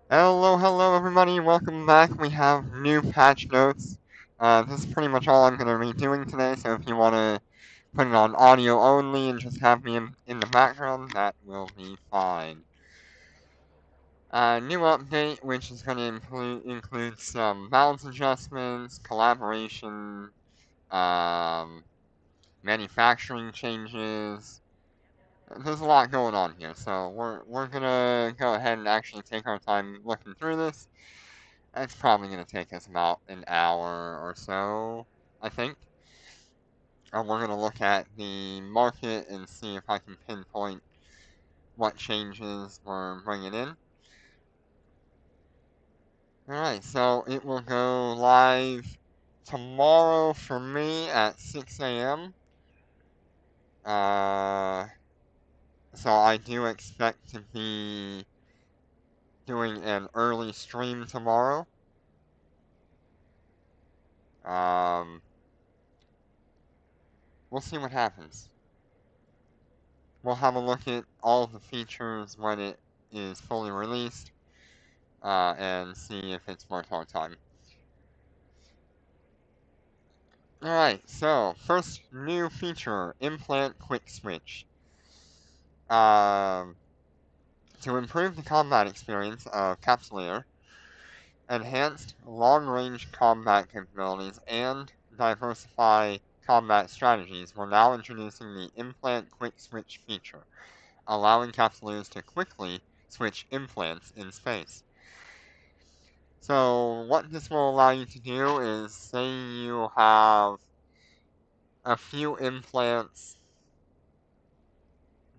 Hello everybody, welcome back. We have new patch notes. This is pretty much all I'm going to be doing today, so if you want to put it on audio only and just have me in the background, that will be fine. New update, which is going to include some balance adjustments, collaboration, um, manufacturing changes. There's a lot going on here, so we're going to go ahead and actually take our time looking through this. It's probably going to take us about an hour or so, I think. And we're going to look at the market and see if I can pinpoint what changes we're bringing in. Alright, so it will go live tomorrow for me at 6 a.m. So I do expect to be doing an early stream tomorrow. Um, we'll see what happens. We'll have a look at all of the features when it is fully released and see if it's worth our time. Alright, so first new feature, Implant Quick Switch. Um, to improve the combat experience of Capsuleer, enhanced long-range combat capabilities, and diversify combat strategies, we're now introducing the Implant Quick Switch feature, allowing Capsuleers to quickly switch implants in space. So what this will allow you to do is, say you have a few implants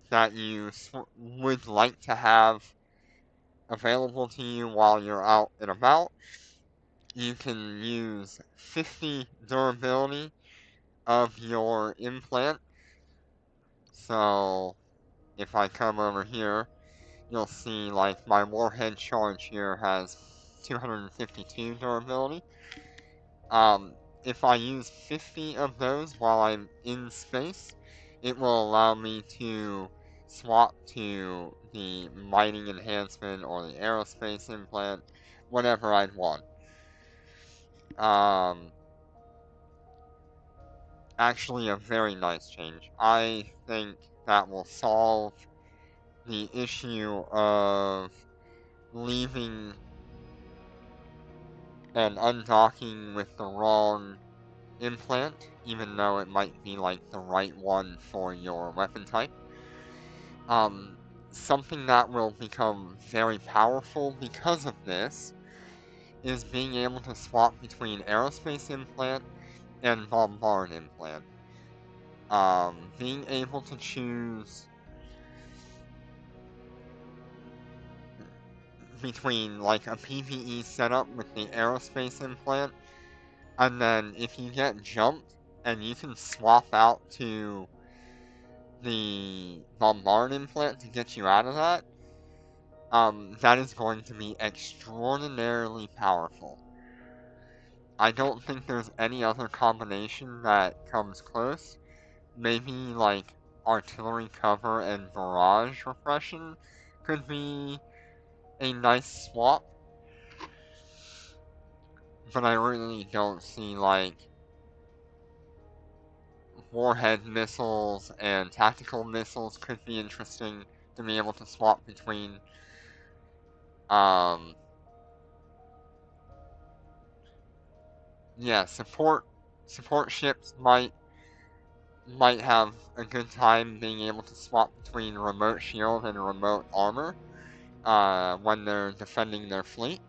that you would like to have available to you while you're out and about, you can use 50 durability of your implant. So if I come over here, you'll see like my warhead charge here has 252 durability. If I use 50 of those while I'm in space, it will allow me to swap to the mining enhancement or the aerospace implant, whatever I'd want. Um, Actually, a very nice change. I think that will solve the issue of leaving and undocking with the wrong implant, even though it might be like the right one for your weapon type. Um, Something that will become very powerful because of this is being able to swap between aerospace implant and bombard implant. Being able to choose between like a PvE setup with the aerospace implant, and then if you get jumped and you can swap out to the bombard implant to get you out of that, that is going to be extraordinarily powerful. I don't think there's any other combination that comes close. Maybe like artillery cover and barrage repression could be a nice swap, but I really don't see like warhead missiles and tactical missiles could be interesting to be able to swap between. Um, yeah, support ships might have a good time being able to swap between remote shield and remote armor when they're defending their fleet.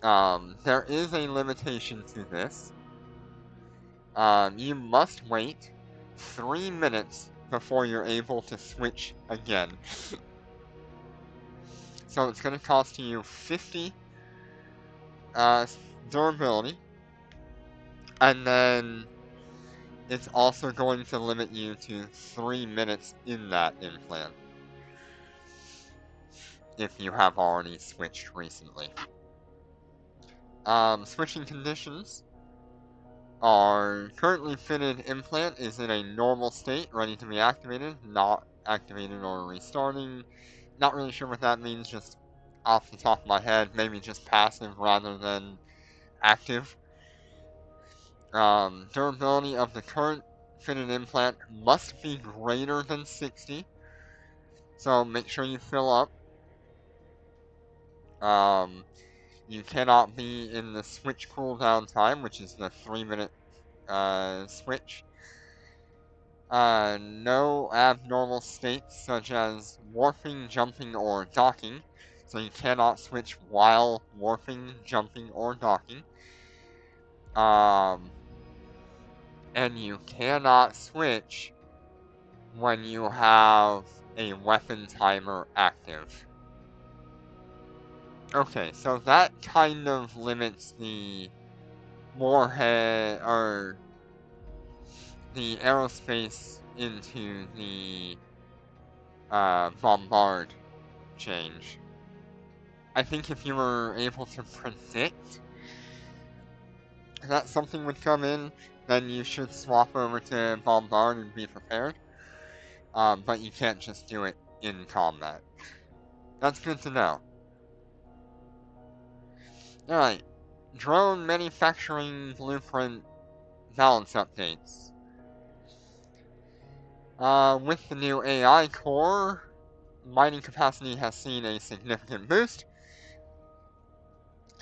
There is a limitation to this. You must wait 3 minutes before you're able to switch again. So it's going to cost you 50 uh, durability, and then it's also going to limit you to 3 minutes in that implant if you have already switched recently. Switching conditions are currently fitted implant is in a normal state, ready to be activated, not activated or restarting, Not really sure what that means, just off the top of my head, maybe just passive rather than active. Durability of the current fitted implant must be greater than 60, so make sure you fill up. You cannot be in the switch cooldown time, which is the 3-minute switch. No abnormal states such as warping, jumping, or docking. So you cannot switch while warping, jumping, or docking. And you cannot switch when you have a weapon timer active. Okay, so that kind of limits the warhead, or the aerospace into the bombard change. I think if you were able to predict that something would come in, then you should swap over to bombard and be prepared. But you can't just do it in combat. That's good to know. Alright, drone manufacturing blueprint balance updates. With the new AI core, mining capacity has seen a significant boost.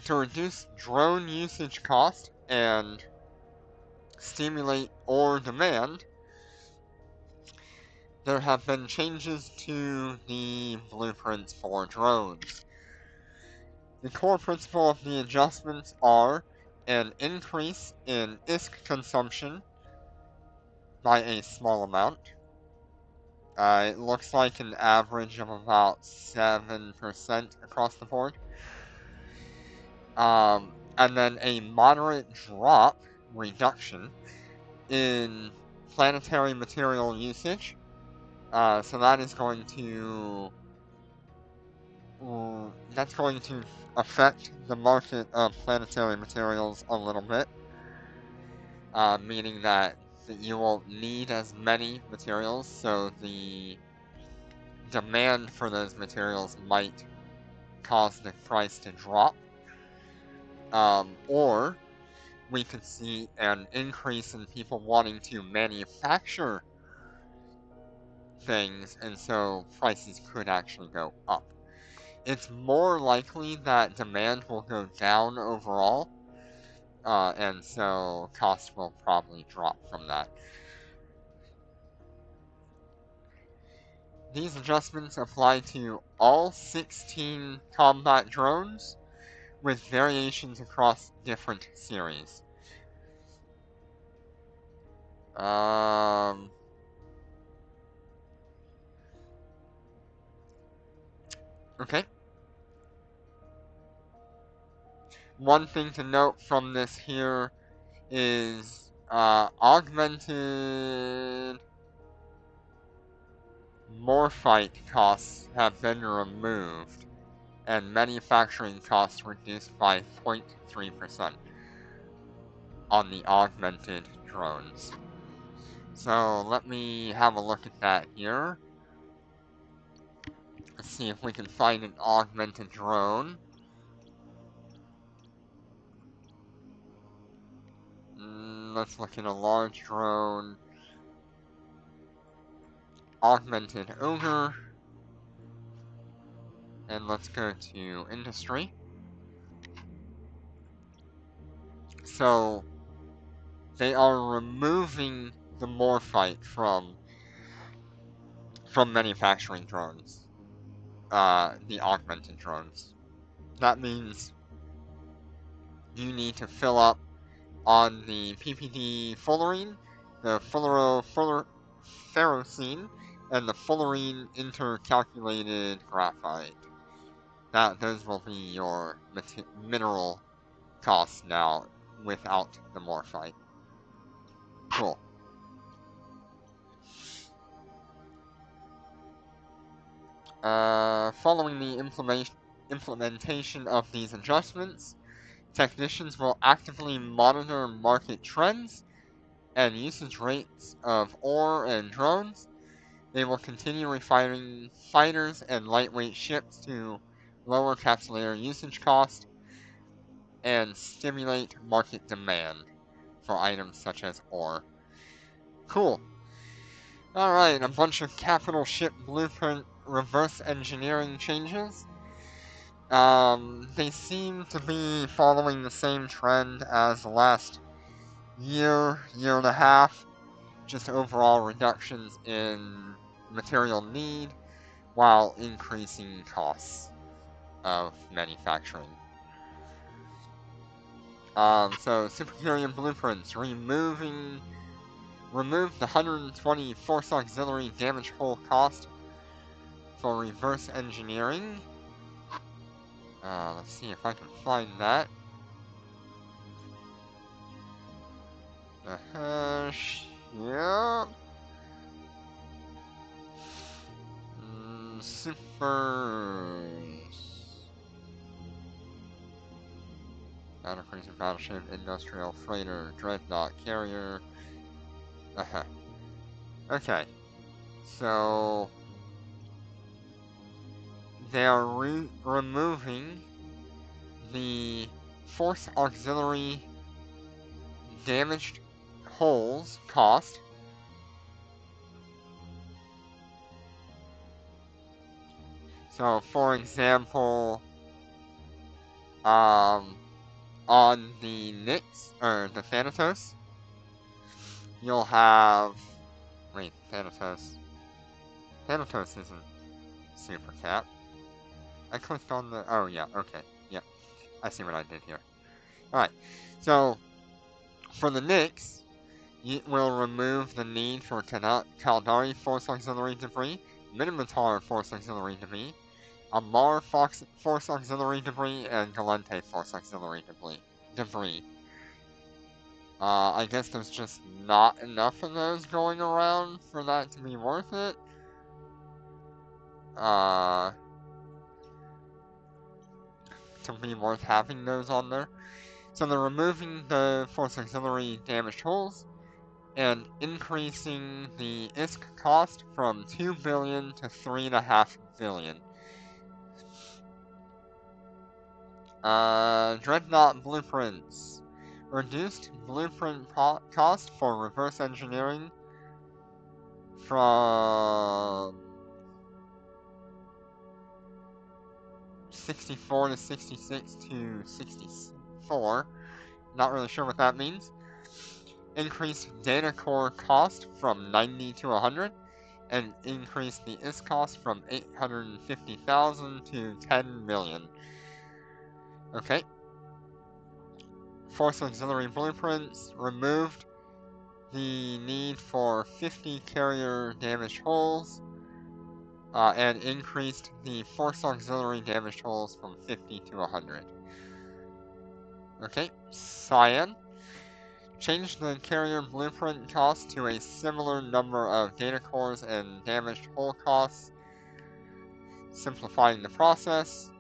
To reduce drone usage cost and stimulate ore demand, there have been changes to the blueprints for drones. The core principle of the adjustments are an increase in ISK consumption by a small amount. It looks like an average of about 7% across the board. And then a moderate reduction in planetary material usage. So that is going to affect the market of planetary materials a little bit, meaning that you won't need as many materials, so the demand for those materials might cause the price to drop. Or we could see an increase in people wanting to manufacture things, and so prices could actually go up. It's more likely that demand will go down overall, and so cost will probably drop from that. These adjustments apply to all 16 combat drones, with variations across different series. Okay. One thing to note from this here is augmented morphite costs have been removed and manufacturing costs reduced by 0.3% on the augmented drones. So let me have a look at that here. Let's see if we can find an augmented drone. Let's look at a large drone. Augmented ogre. And let's go to industry. So they are removing the morphite from manufacturing drones. The augmented drones. That means you need to fill up on the PPD fullerene, the ferrocene, and the fullerene intercalculated graphite. Those will be your mineral costs now without the morphite. Cool. Following the implementation of these adjustments, technicians will actively monitor market trends and usage rates of ore and drones They will continue refining fighters and lightweight ships to lower Capsuleer usage cost and stimulate market demand for items such as ore. Cool. Alright, a bunch of capital ship blueprint reverse engineering changes. They seem to be following the same trend as the last year and a half. Just overall reductions in material need while increasing costs of manufacturing. So Supercarrier Blueprints remove the 120 Force Auxiliary damage hull cost for reverse engineering. Let's see if I can find that. Yeah. Super. Battlecruiser, battleship, industrial freighter, dreadnought, carrier. Okay. So they are removing the Force Auxiliary damaged hulls cost. So, for example, on the Nyx, or the Thanatos, you'll have... Wait, Thanatos isn't Super Cap. I clicked on the... Oh, yeah, okay. Yep. I see what I did here. Alright, so, for the Nyx, it will remove the need for Caldari Force Auxiliary Debris, Minotaur Force Auxiliary Debris, Amarr Force Auxiliary Debris, and Gallente Force Auxiliary Debris. I guess there's just not enough of those going around for that to be worth it. To be worth having those on there. So they're removing the Force Auxiliary damaged hulls and increasing the ISK cost from 2 billion to 3.5 billion. Dreadnought Blueprints. Reduced blueprint cost for reverse engineering from 64 to 66 to 64. Not really sure what that means. Increased data core cost from 90 to 100. And increased the IS cost from 850,000 to 10 million. Okay. Force Auxiliary Blueprints removed the need for 50 carrier damaged hulls and increased the Force Auxiliary damaged hulls from 50 to 100. Okay, Cyan. Changed the carrier blueprint cost to a similar number of data cores and damaged hull costs, simplifying the process.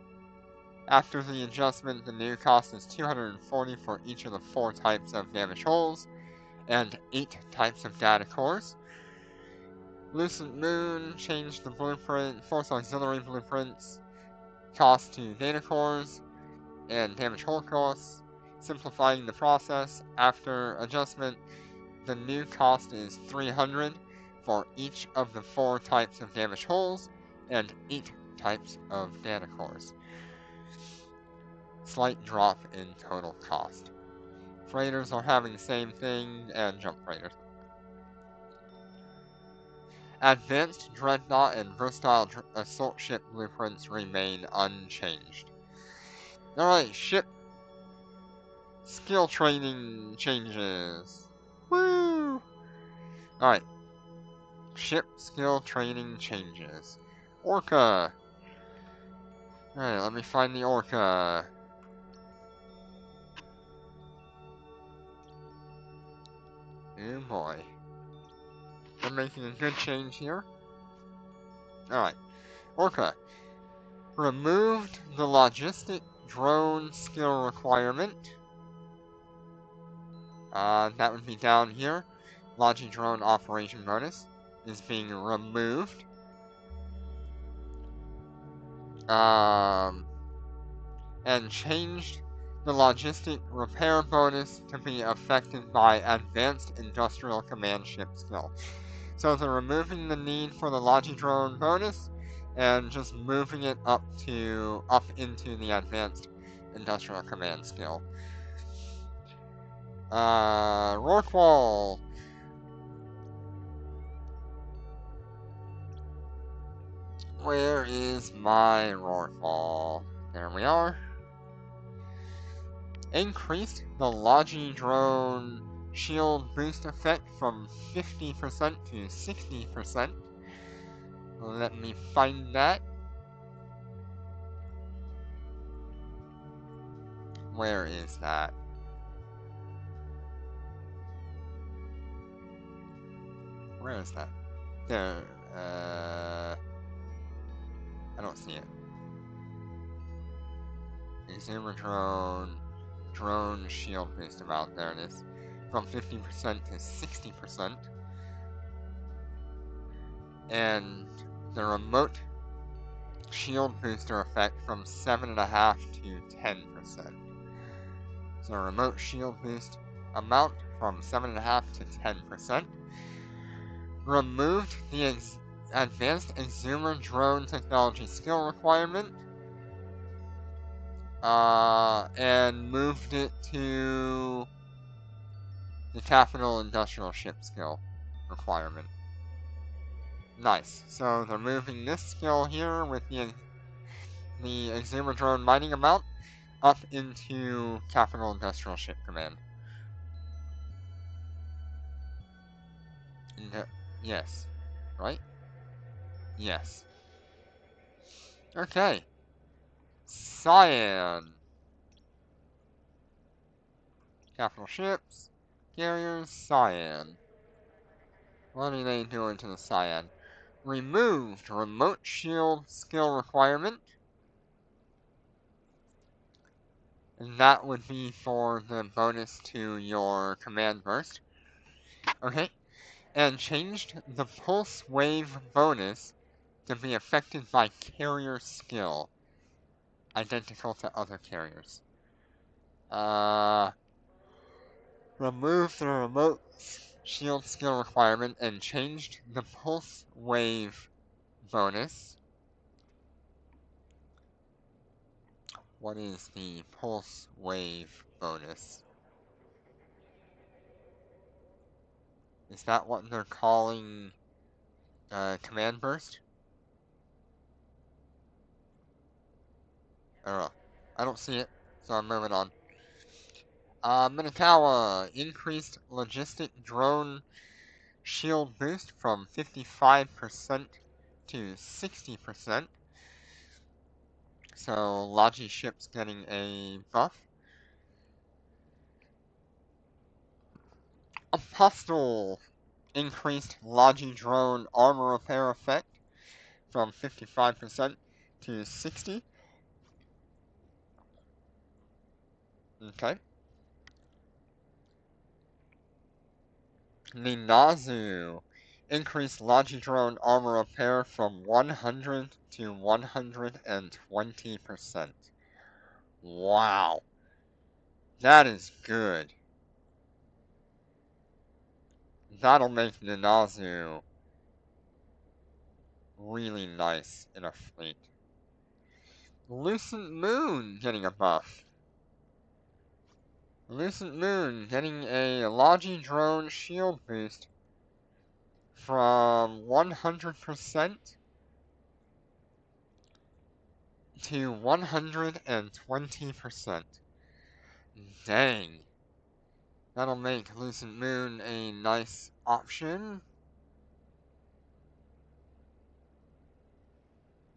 After the adjustment, the new cost is 240 for each of the 4 types of damaged hulls and 8 types of data cores. Lucent Moon changed the blueprint, Force Auxiliary blueprints cost to data cores and damage hull costs, simplifying the process. After adjustment, the new cost is 300 for each of the 4 types of damage hulls and 8 types of data cores. Slight drop in total cost. Freighters are having the same thing, and jump freighters. Advanced Dreadnought and Versatile Assault Ship blueprints remain unchanged. Alright, ship skill training changes. Woo! Alright. Ship skill training changes. Orca! Alright, let me find the Orca. Oh boy. We're making a good change here. Alright. Orca. Removed the logistic drone skill requirement. That would be down here. Logi drone operation bonus. is being removed. And changed the logistic repair bonus to be affected by advanced industrial command ship skill. So they're removing the need for the Logidrone bonus and just moving it up into the advanced industrial command skill. Rorqual. Where is my Rorqual? There we are. Increased the Logidrone shield boost effect from 50% to 60%. Let me find that. Where is that? Where is that? There. I don't see it. Exumer drone shield boost amount. There it is. From 50% to 60%. And the remote shield booster effect from 7.5 to 10%. So remote shield boost amount from 7.5 to 10%. Removed the advanced Exumer drone technology skill requirement. And moved it to the capital industrial ship skill requirement. Nice. So they're moving this skill here with the Exumer drone mining amount up into capital industrial ship command. Yes. Right? Yes. Okay. Cyan. Capital ships. Carriers. Cyan. What are they doing to the Cyan? Removed remote shield skill requirement. And that would be for the bonus to your command burst. Okay. And changed the pulse wave bonus to be affected by carrier skill, identical to other carriers. Removed the remote shield skill requirement and changed the pulse wave bonus. What is the pulse wave bonus? Is that what they're calling command burst? I don't know. I don't see it, so I'm moving on. Minotaur, increased logistic drone shield boost from 55% to 60%. So Logi ship's getting a buff. Apostle, increased Logi drone armor repair effect from 55% to 60%. Okay. Ninazu, increased Logidrone armor repair from 100 to 120%. Wow. That is good. That'll make Ninazu really nice in a fleet. Lucent Moon getting a buff. Lucent Moon getting a Logidrone shield boost from 100% to 120%. Dang. That'll make Lucent Moon a nice option.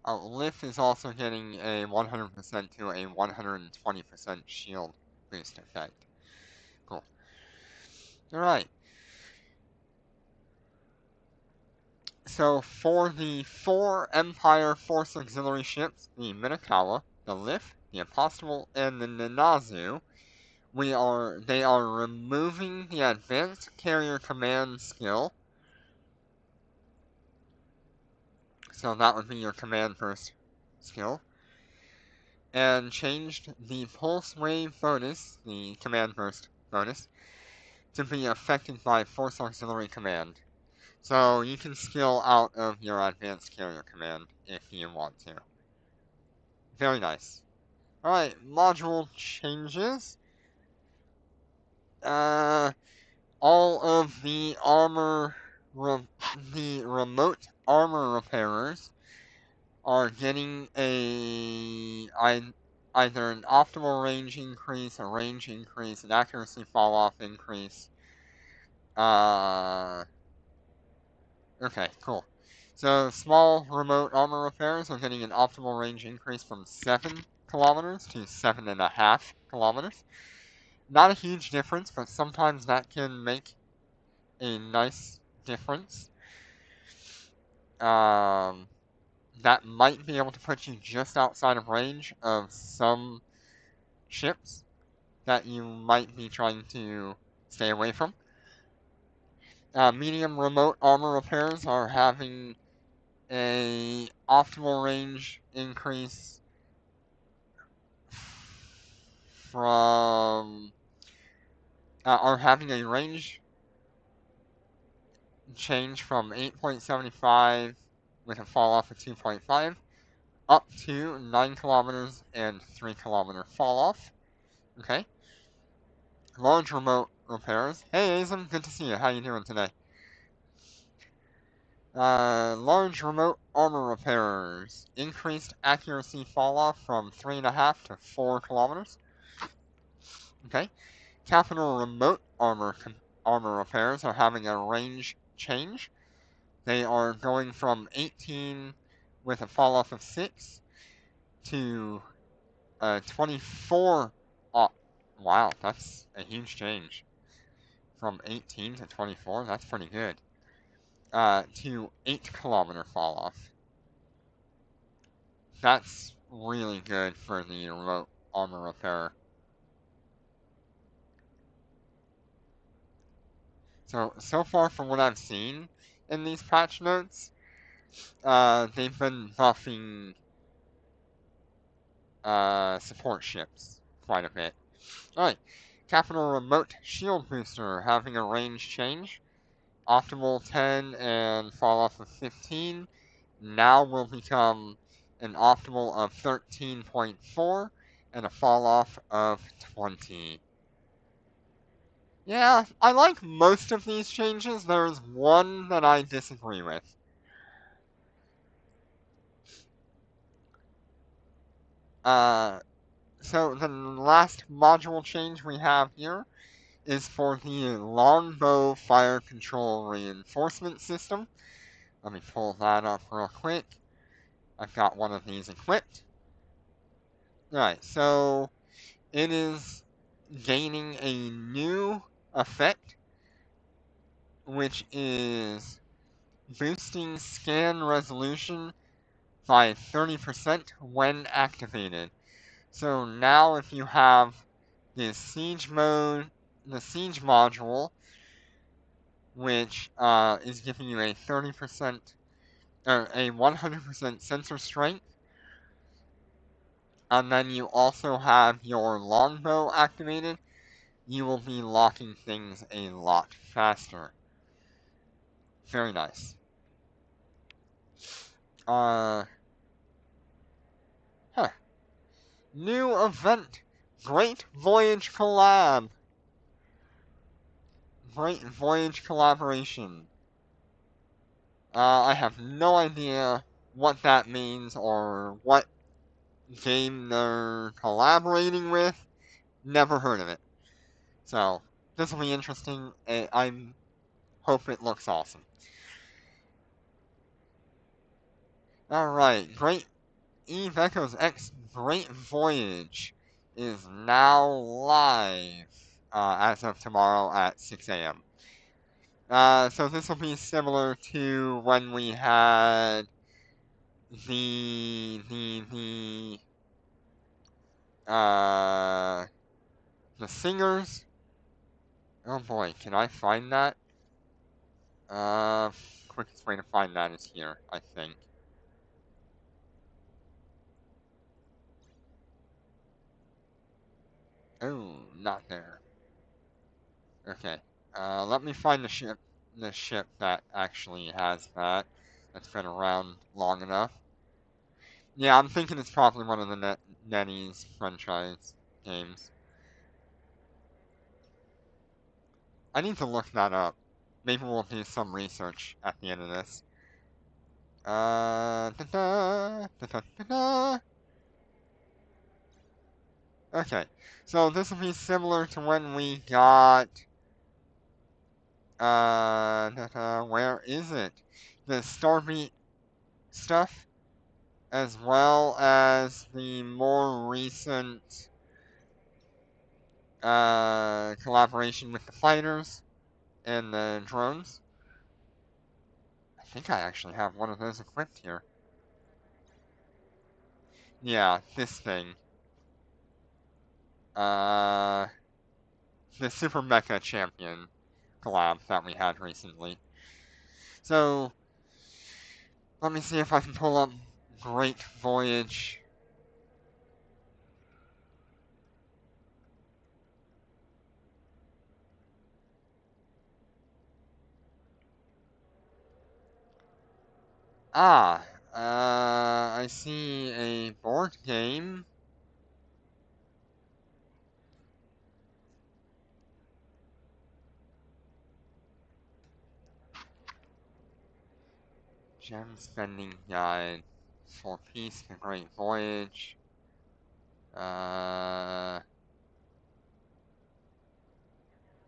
Oh, Lift is also getting a 100% to a 120% shield boost effect. Cool. Alright. So for the 4 Empire Force Auxiliary ships, the Minotaur, the Lift, the Apostol, and the Ninazu, they are removing the Advanced Carrier Command skill So that would be your command burst skill. And changed the pulse wave bonus, the command burst bonus, to be affected by force auxiliary command. So you can skill out of your advanced carrier command if you want to. Very nice. Alright, module changes. All of the the remote armor repairers are getting either an optimal range increase, a range increase, an accuracy fall off increase. Okay, cool. So small remote armor repairers are getting an optimal range increase from 7 kilometers to 7.5 kilometers. Not a huge difference, but sometimes that can make a nice difference. That might be able to put you just outside of range of some ships that you might be trying to stay away from. Medium remote armor repairs are having a optimal range increase from are having a range change from 8.75 with a fall off of 2.5 up to 9 kilometers and 3 kilometer fall off. Okay. Large remote repairs. Hey Azim, good to see you. How you doing today? Large remote armor repairers. Increased accuracy fall off from 3.5 to 4 kilometers. Okay. Capital remote armor repairs are having a range change. They are going from 18 with a fall off of 6 to 24. Wow, that's a huge change. From 18 to 24, that's pretty good. To 8 kilometer fall off. That's really good for the remote armor repair. So far from what I've seen in these patch notes, they've been buffing support ships quite a bit. Alright, Capital Remote Shield Booster having a range change. Optimal 10 and fall off of 15 now will become an optimal of 13.4 and a fall off of 20. Yeah, I like most of these changes. There's one that I disagree with. So the last module change we have here is for the longbow fire control reinforcement system. Let me pull that up real quick. I've got one of these equipped. Alright, so it is gaining a new effect, which is boosting scan resolution by 30% when activated. So now if you have the siege mode, the siege module, which is giving you a 30% or a 100% sensor strength, and then you also have your longbow activated, you will be locking things a lot faster. Very nice. New event. Great Voyage Collab. Great Voyage Collaboration. I have no idea what that means or what game they're collaborating with. Never heard of it. So, this will be interesting. I hope it looks awesome. Alright, Great Eve Echoes X Great Voyage is now live as of tomorrow at 6 a.m. So this will be similar to when we had the the singers. Oh boy, can I find that? Quickest way to find that is here, I think. Oh, not there. Okay. Let me find the ship that actually has that. That's been around long enough. Yeah, I'm thinking it's probably one of the NetEase franchise games. I need to look that up. Maybe we'll do some research at the end of this. Da-da, da-da, da-da. Okay, so this will be similar to when we got, where is it? The Starbeat stuff, as well as the more recent, collaboration with the fighters and the drones. I think I actually have one of those equipped here. Yeah, this thing. Uh, the Super Mecha Champion collab that we had recently. So, let me see if I can pull up Great Voyage. Ah, I see a board game. Gem Spending Guide for Peace, The Great Voyage. I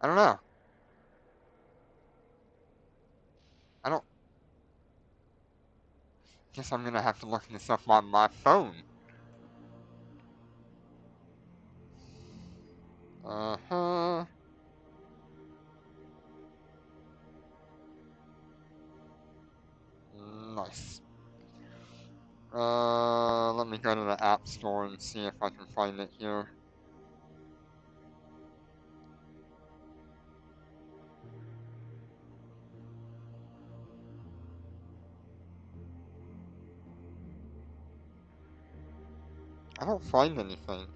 don't know. I don't. Guess I'm gonna have to look this up on my phone. Uh-huh. Nice. Let me go to the App Store and see if I can find it here. I don't find anything.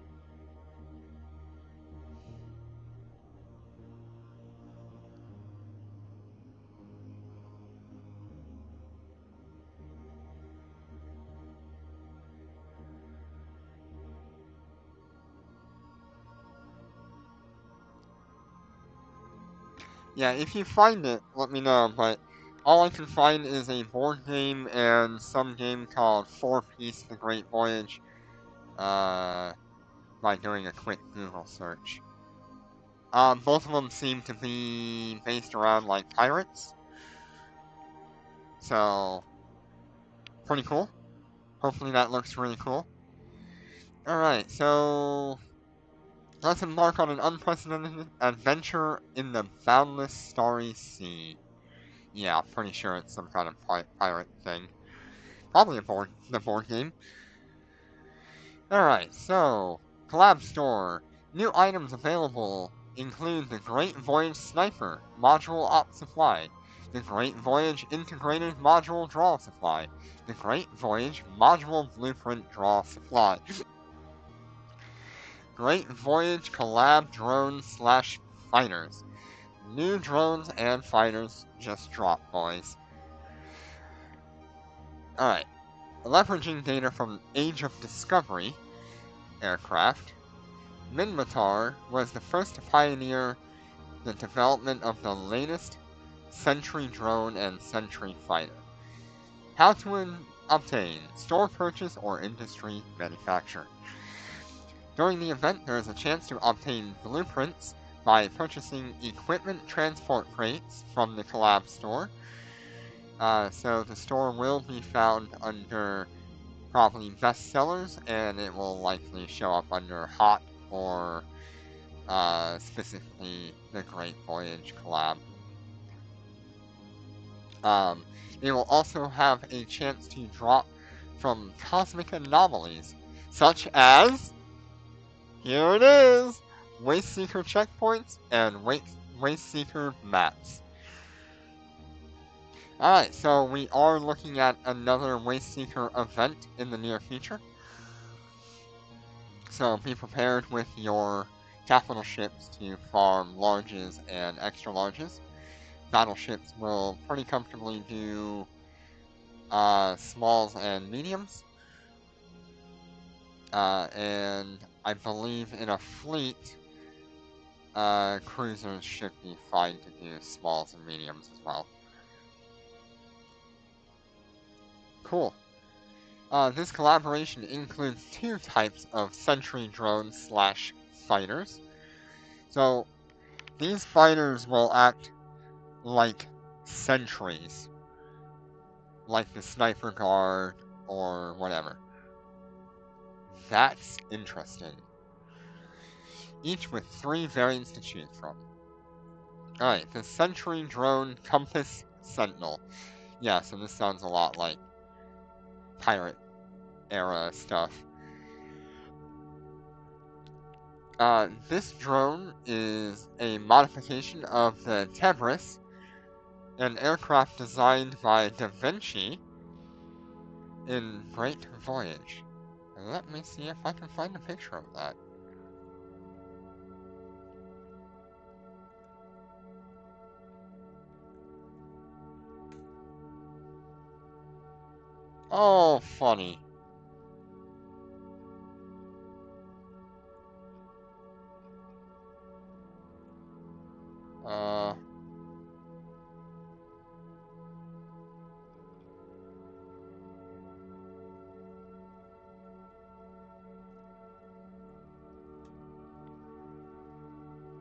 Yeah, if you find it, let me know, but all I can find is a board game and some game called Four Piece The Great Voyage, by doing a quick Google search. Both of them seem to be based around, like, pirates, so, pretty cool. Hopefully that looks really cool. Alright, so, let's embark on an unprecedented adventure in the boundless starry sea. Yeah, pretty sure it's some kind of pirate thing. Probably the board game. Alright, so, Collab Store. New items available include the Great Voyage Sniper Module Op Supply, the Great Voyage Integrated Module Draw Supply, the Great Voyage Module Blueprint Draw Supply, Great Voyage Collab Drones / Fighters. New drones and fighters just drop, boys. Alright, leveraging data from Age of Discovery aircraft, Minmatar was the first to pioneer the development of the latest Sentry drone and Sentry fighter. How to obtain, store purchase, or industry manufacture. During the event, there is a chance to obtain blueprints by purchasing equipment transport crates from the Collab store. So the store will be found under probably bestsellers, and it will likely show up under hot or specifically the Great Voyage collab. It will also have a chance to drop from cosmic anomalies, such as, here it is, Waste Seeker checkpoints and Waste Seeker maps. Alright, so we are looking at another Waste Seeker event in the near future. So be prepared with your capital ships to farm larges and extra larges. Battleships will pretty comfortably do smalls and mediums. And I believe in a fleet, cruisers should be fine to do smalls and mediums as well. Cool. This collaboration includes two types of sentry drones slash fighters. So, these fighters will act like sentries, like the Sniper Guard or whatever. That's interesting. Each with 3 variants to choose from. Alright, the Sentry Drone Compass Sentinel. Yeah, so this sounds a lot like pirate era stuff. This drone is a modification of the Tebris, an aircraft designed by Da Vinci in Great Voyage. Let me see if I can find a picture of that. Oh, funny. Uh...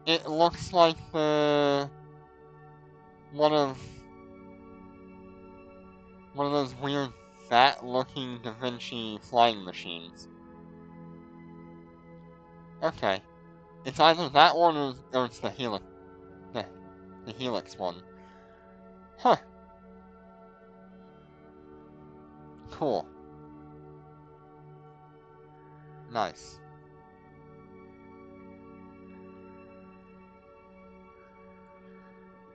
It looks like one of those weird fat-looking Da Vinci flying machines. Okay. It's either that one or it's the Helix. The Helix one. Huh. Cool. Nice.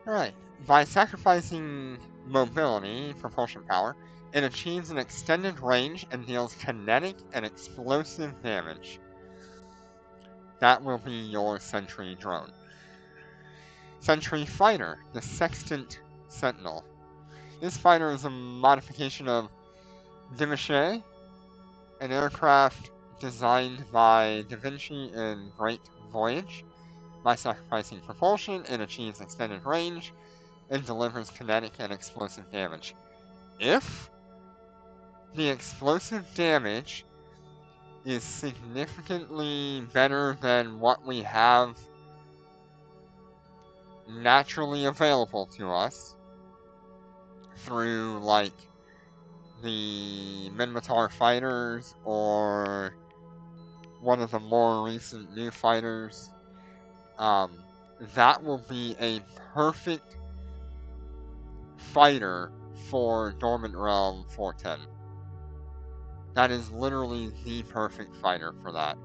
Alright. By sacrificing mobility, propulsion power, it achieves an extended range and deals kinetic and explosive damage. That will be your Sentry drone. Sentry Fighter, the Sextant Sentinel. This fighter is a modification of Dimichet, an aircraft designed by Da Vinci in Great Voyage. By sacrificing propulsion, it achieves extended range and delivers kinetic and explosive damage. If the explosive damage is significantly better than what we have naturally available to us through, like, the Minmatar fighters or one of the more recent new fighters, that will be a perfect fighter for Dormant Realm 410. That is literally the perfect fighter for that.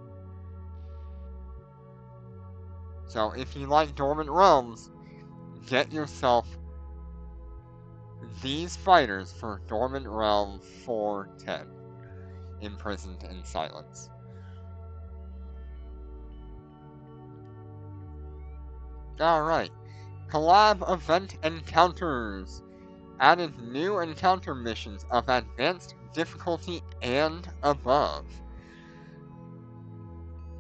So if you like Dormant Realms, get yourself these fighters for Dormant Realm 410. Imprisoned in Silence. Alright. Collab Event Encounters. Added new encounter missions of advanced difficulty and above.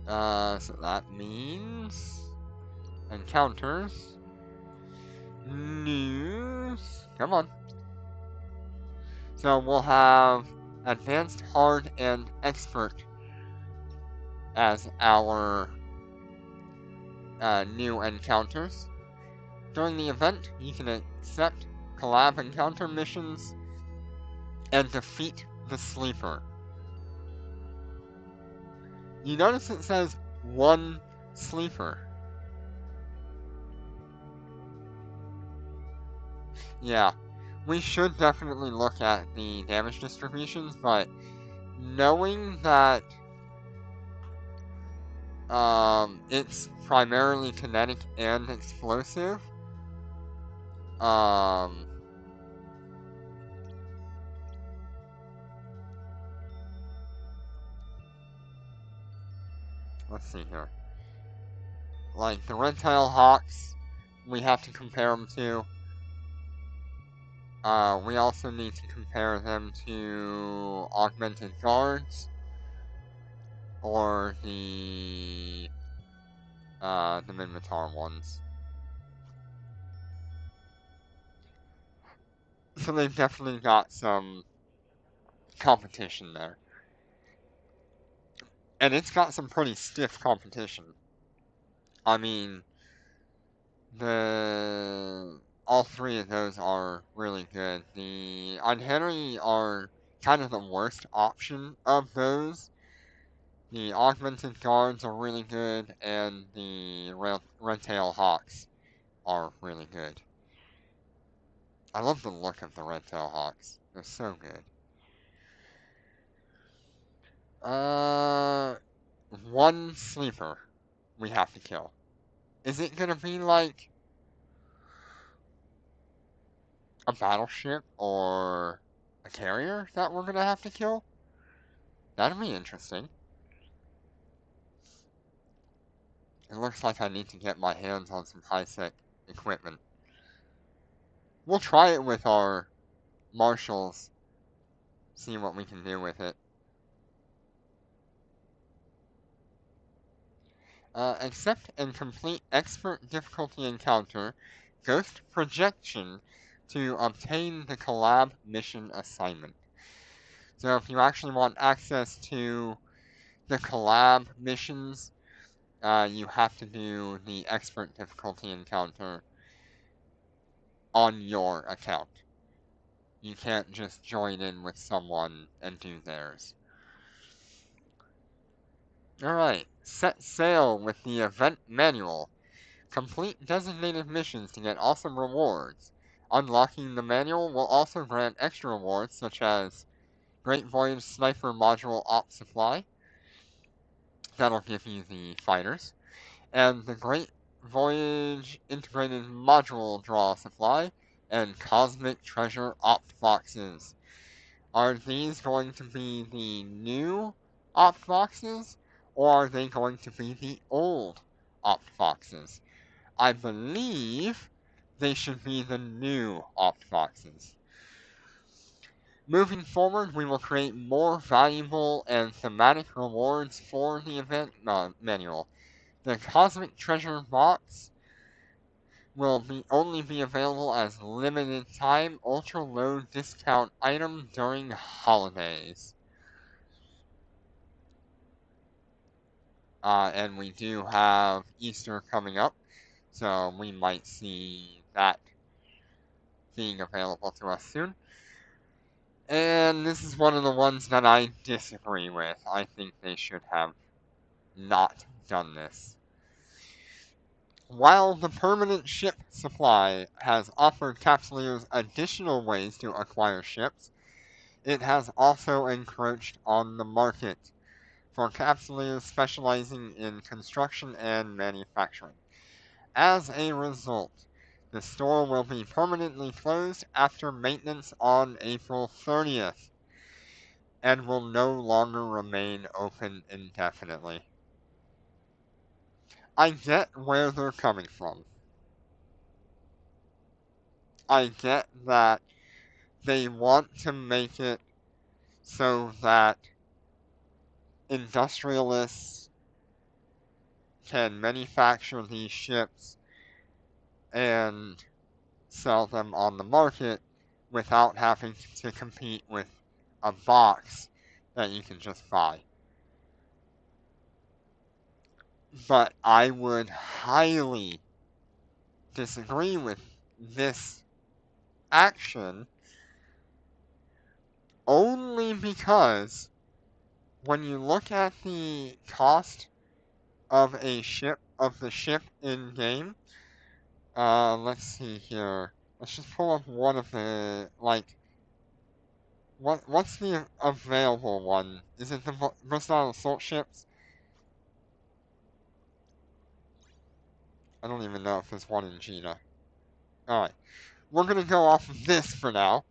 So that means encounters, news, come on. So we'll have advanced, hard, and expert as our new encounters. During the event, you can accept collab encounter missions and defeat the Sleeper. You notice it says one Sleeper. Yeah, we should definitely look at the damage distributions, but knowing that it's primarily kinetic and explosive, let's see here. like the Red-tailed Hawks, we have to compare them to. We also need to compare them to Augmented Guards, or the Minmatar ones. So they've definitely got some competition there. And it's got some pretty stiff competition. I mean, all three of those are really good. The Unhenry are kind of the worst option of those. The Augmented Guards are really good, and the Red-tailed Hawks are really good. I love the look of the Red-tailed Hawks. They're so good. One sleeper we have to kill. Is it gonna be like a battleship or a carrier that we're gonna have to kill? That'd be interesting. It looks like I need to get my hands on some high-tech equipment. We'll try it with our marshals, see what we can do with it. Accept and complete expert difficulty encounter, Ghost Projection, to obtain the collab mission assignment. So if you actually want access to the collab missions, you have to do the expert difficulty encounter on your account. You can't just join in with someone and do theirs. Alright, set sail with the event manual. Complete designated missions to get awesome rewards. Unlocking the manual will also grant extra rewards such as Great Voyage Sniper Module Op Supply. That'll give you the fighters. And the Great Voyage Integrated Module Draw Supply and Cosmic Treasure Op Boxes. Are these going to be the new Op Boxes, or are they going to be the old Op Boxes? I believe they should be the new Opt Boxes. Moving forward, we will create more valuable and thematic rewards for the event manual. The Cosmic Treasure Box will only be available as limited time ultra low discount item during holidays. And we do have Easter coming up, so we might see that being available to us soon. And this is one of the ones that I disagree with. I think they should have not done this. While the permanent ship supply has offered Capsuleers additional ways to acquire ships, it has also encroached on the market for Capsuleers specializing in construction and manufacturing. As a result, the store will be permanently closed after maintenance on April 30th and will no longer remain open indefinitely. I get where they're coming from. I get that they want to make it so that industrialists can manufacture these ships and sell them on the market without having to compete with a box that you can just buy. But I would highly disagree with this action only because when you look at the cost of the ship in game, let's see here. Let's just pull up one of the, what's the available one? Is it the Versatile Assault ships? I don't even know if there's one in Gina. Alright. We're gonna go off of this for now.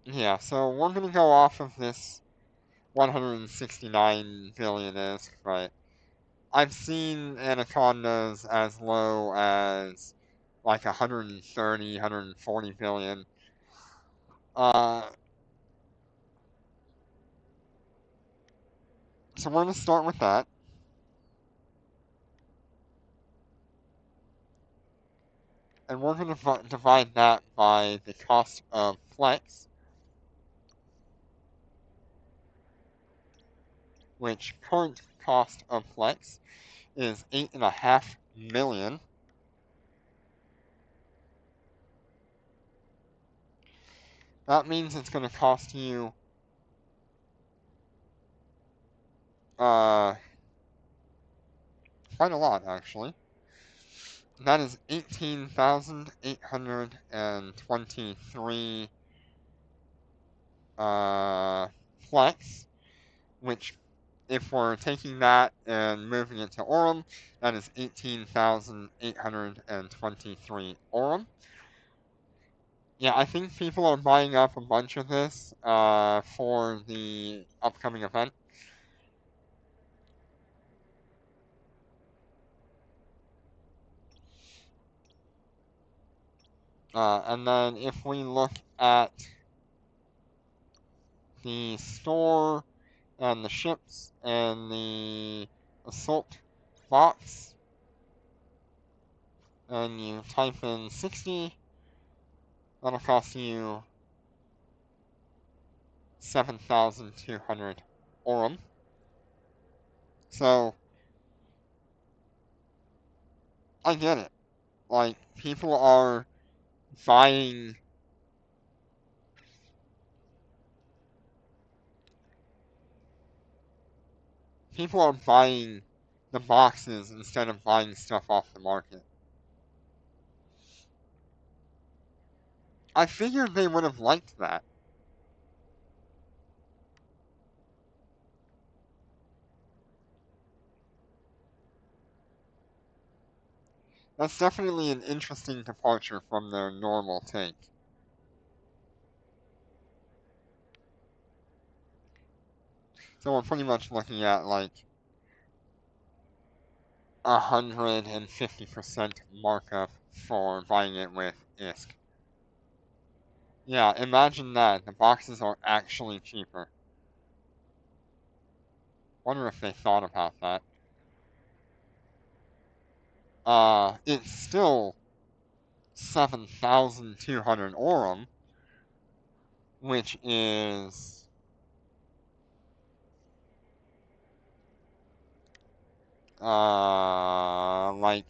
Yeah, so we're gonna go off of this 169 billion is, but I've seen anacondas as low as like 130, 140 billion. Uh, so we're gonna start with that. And we're going to divide that by the cost of flex, which current cost of flex is 8.5 million. That means it's going to cost you uh, quite a lot, actually. That is 18,823 flex, which if we're taking that and moving it to Aurum, that is 18,823 Aurum. Yeah, I think people are buying up a bunch of this for the upcoming event. And then if we look at the store and the ships and the assault box, and you type in 60, that'll cost you 7,200 Aurum. So, I get it. Like, buying people are buying the boxes instead of buying stuff off the market. I figured they would have liked that. That's definitely an interesting departure from their normal take. So we're pretty much looking at like 150% markup for buying it with ISK. Yeah, imagine that. The boxes are actually cheaper. Wonder if they thought about that. It's still 7,200 Aurum, which is like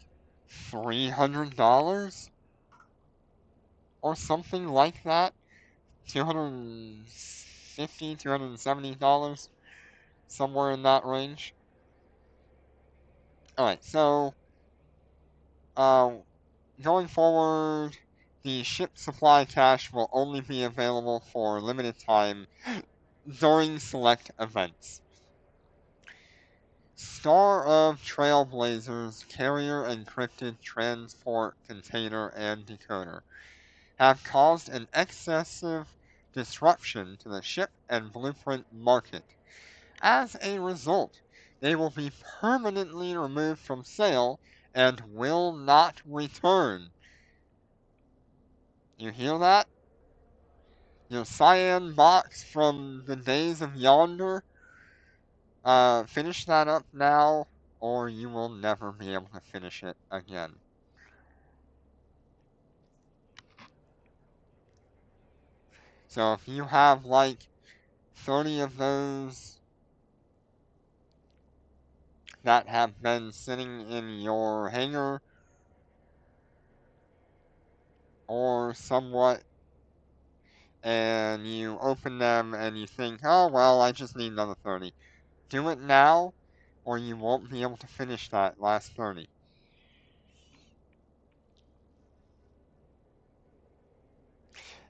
$300 or something like that. 250, $270, somewhere in that range. Alright, so uh, going forward, the ship supply cache will only be available for limited time during select events. Star of Trailblazers Carrier Encrypted Transport Container and Decoder have caused an excessive disruption to the ship and blueprint market. As a result, they will be permanently removed from sale and will not return. You hear that? Your cyan box from the days of yonder? Finish that up now, or you will never be able to finish it again. So if you have like 30 of those that have been sitting in your hangar or somewhat, and you open them and you think, oh well, I just need another 30. Do it now, or you won't be able to finish that last 30.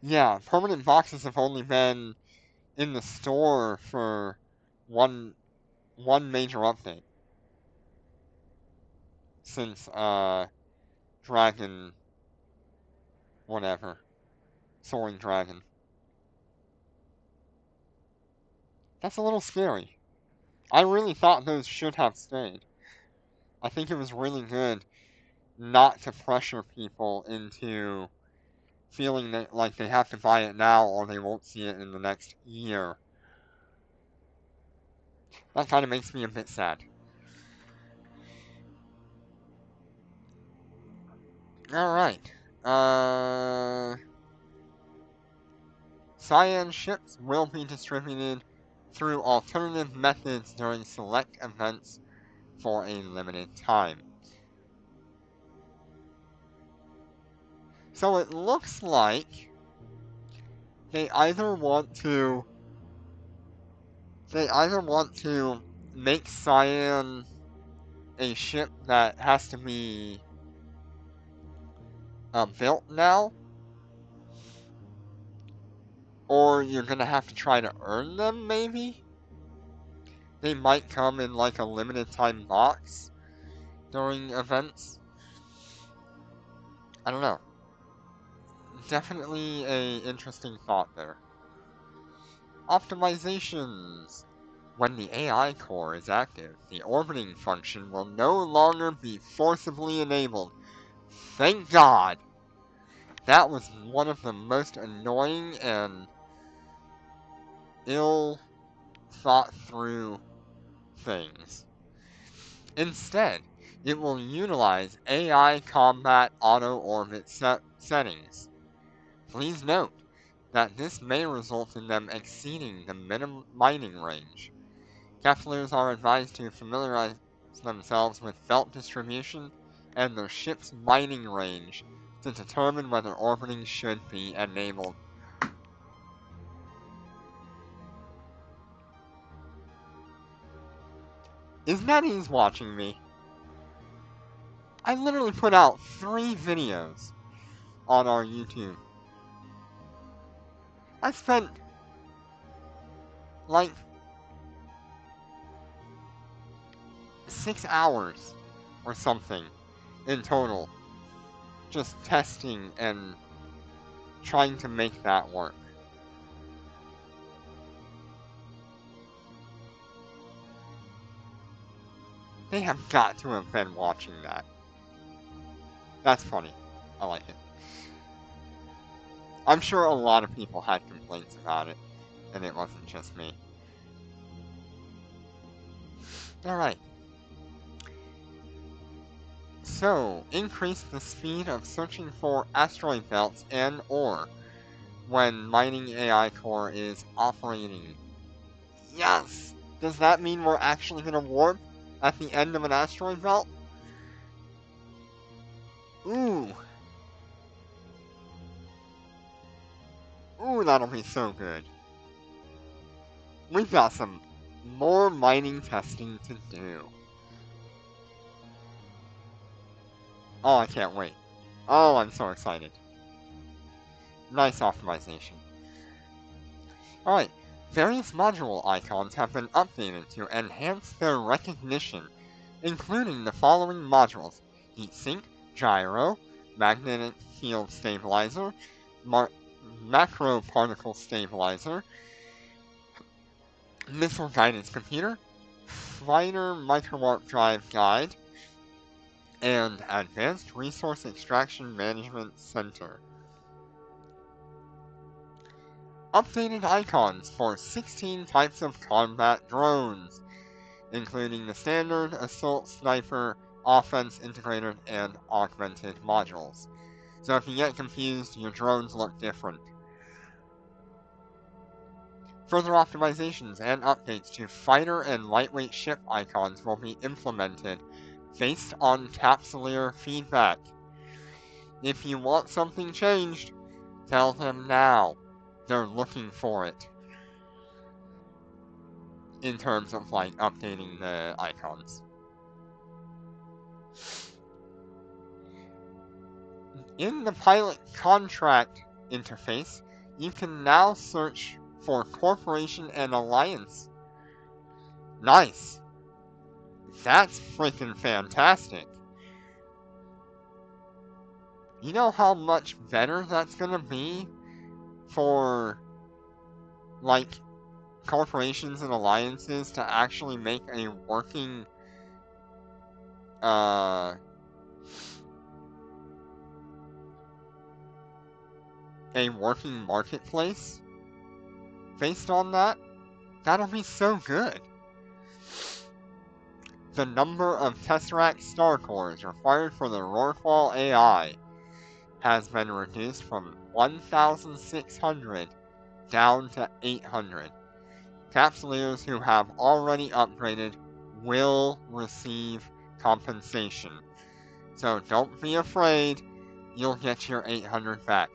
Yeah, permanent boxes have only been in the store for one one major update since Dragon whatever. Soaring Dragon. That's a little scary. I really thought those should have stayed. I think it was really good not to pressure people into feeling that like they have to buy it now or they won't see it in the next year. That kind of makes me a bit sad. Alright. Cyan ships will be distributed through alternative methods during select events for a limited time. So it looks like they either want to make Cyan a ship that has to be built now, or you're gonna have to try to earn them, maybe? They might come in like a limited time box during events. I don't know. Definitely a interesting thought there. Optimizations. When the AI core is active, the orbiting function will no longer be forcibly enabled. Thank God! That was one of the most annoying and ill thought through things. Instead, it will utilize AI combat auto orbit settings. Please note that this may result in them exceeding the minimum mining range. Keflers are advised to familiarize themselves with belt distribution and their ship's mining range to determine whether orbiting should be enabled. Is NetEase watching me? I literally put out 3 videos on our YouTube. I spent like 6 hours or something in total just testing and trying to make that work. They have got to have been watching that. That's funny. I like it. I'm sure a lot of people had complaints about it, and it wasn't just me. Alright. So, increase the speed of searching for asteroid belts and or when mining AI core is operating. Yes! Does that mean we're actually going to warp at the end of an asteroid belt? Ooh. Ooh, that'll be so good. We've got some more mining testing to do. Oh, I can't wait. Oh, I'm so excited. Nice optimization. Alright, various module icons have been updated to enhance their recognition, including the following modules: Heatsink, Gyro, Magnetic Field Stabilizer, Macro Particle Stabilizer, Missile Guidance Computer, Fighter Microwarp Drive Guide, and Advanced Resource Extraction Management Center. Updated icons for 16 types of combat drones, including the standard, assault, sniper, offense, integrated, and augmented modules. So if you get confused, your drones look different. Further optimizations and updates to fighter and lightweight ship icons will be implemented based on Capsuleer feedback. If you want something changed, tell them now. They're looking for it. In terms of like updating the icons. In the pilot contract interface, you can now search for corporation and alliance. Nice. That's freaking fantastic. You know how much better that's gonna be for, like, corporations and alliances to actually make a working marketplace based on that, that'll be so good. The number of Tesseract star cores required for the Rorqual AI has been reduced from 1,600 down to 800. Capsuleers who have already upgraded will receive compensation. So don't be afraid, you'll get your 800 back.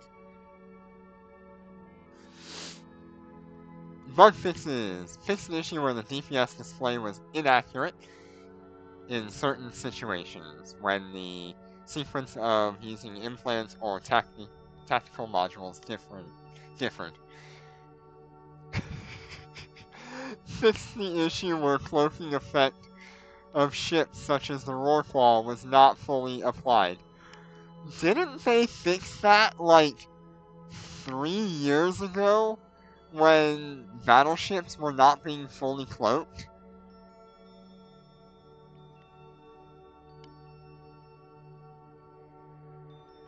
Bug fixes. Fixed an issue where the DPS display was inaccurate in certain situations when the sequence of using implants or tactical modules different. Fixed the issue where cloaking effect of ships such as the Rorqual was not fully applied. Didn't they fix that like 3 years ago when battleships were not being fully cloaked?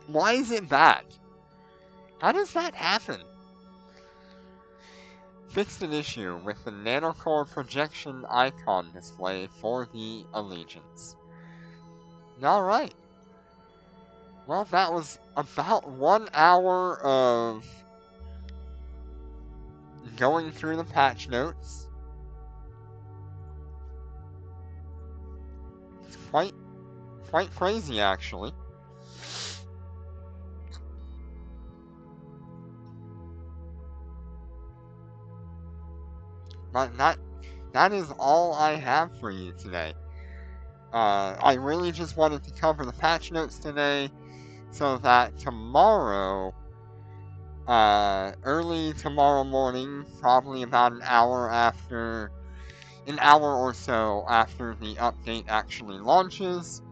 Why is it back? How does that happen? Fixed an issue with the nanocore projection icon display for the Allegiance. Alright. Well, that was about 1 hour of going through the patch notes. It's quite crazy, actually. But that is all I have for you today. I really just wanted to cover the patch notes today so that tomorrow, early tomorrow morning, probably about an hour or so after the update actually launches,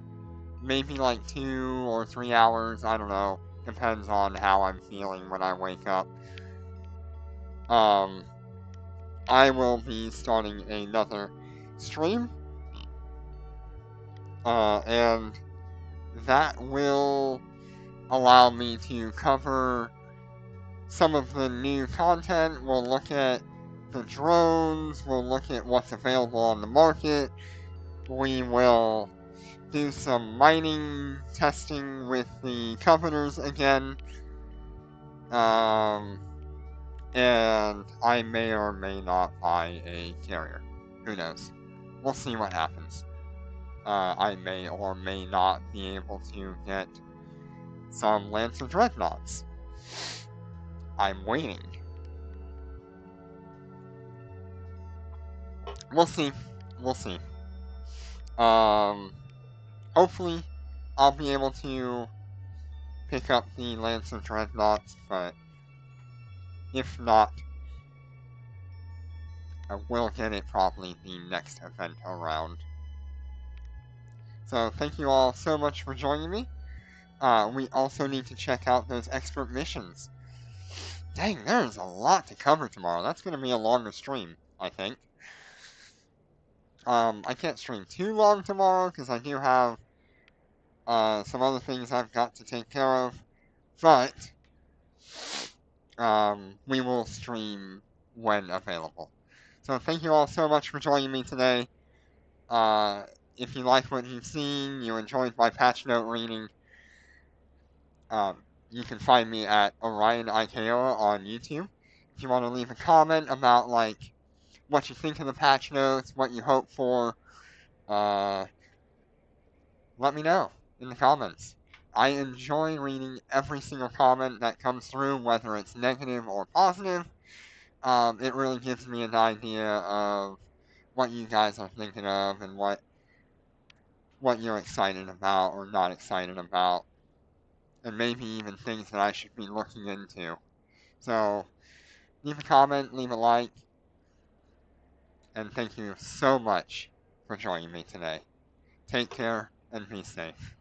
maybe like 2 or 3 hours, I don't know, depends on how I'm feeling when I wake up. I will be starting another stream, and that will allow me to cover some of the new content. We'll look at the drones, we'll look at what's available on the market, we will do some mining testing with the Covenants again, and I may or may not buy a carrier. Who knows? We'll see what happens. I may or may not be able to get some Lancer Dreadnoughts. I'm waiting. We'll see. Hopefully I'll be able to pick up the Lancer Dreadnoughts, but if not, I will get it probably the next event around. So thank you all so much for joining me. We also need to check out those expert missions. Dang, there's a lot to cover tomorrow. That's going to be a longer stream, I think. I can't stream too long tomorrow because I do have some other things I've got to take care of. But we will stream when available. So thank you all so much for joining me today. If you like what you've seen, you enjoyed my patch note reading, you can find me at Orion Ikaoa on YouTube. If you want to leave a comment about like what you think of the patch notes, what you hope for, let me know in the comments. I enjoy reading every single comment that comes through, whether it's negative or positive. It really gives me an idea of what you guys are thinking of and what you're excited about or not excited about, and maybe even things that I should be looking into. So, leave a comment, leave a like, and thank you so much for joining me today. Take care and be safe.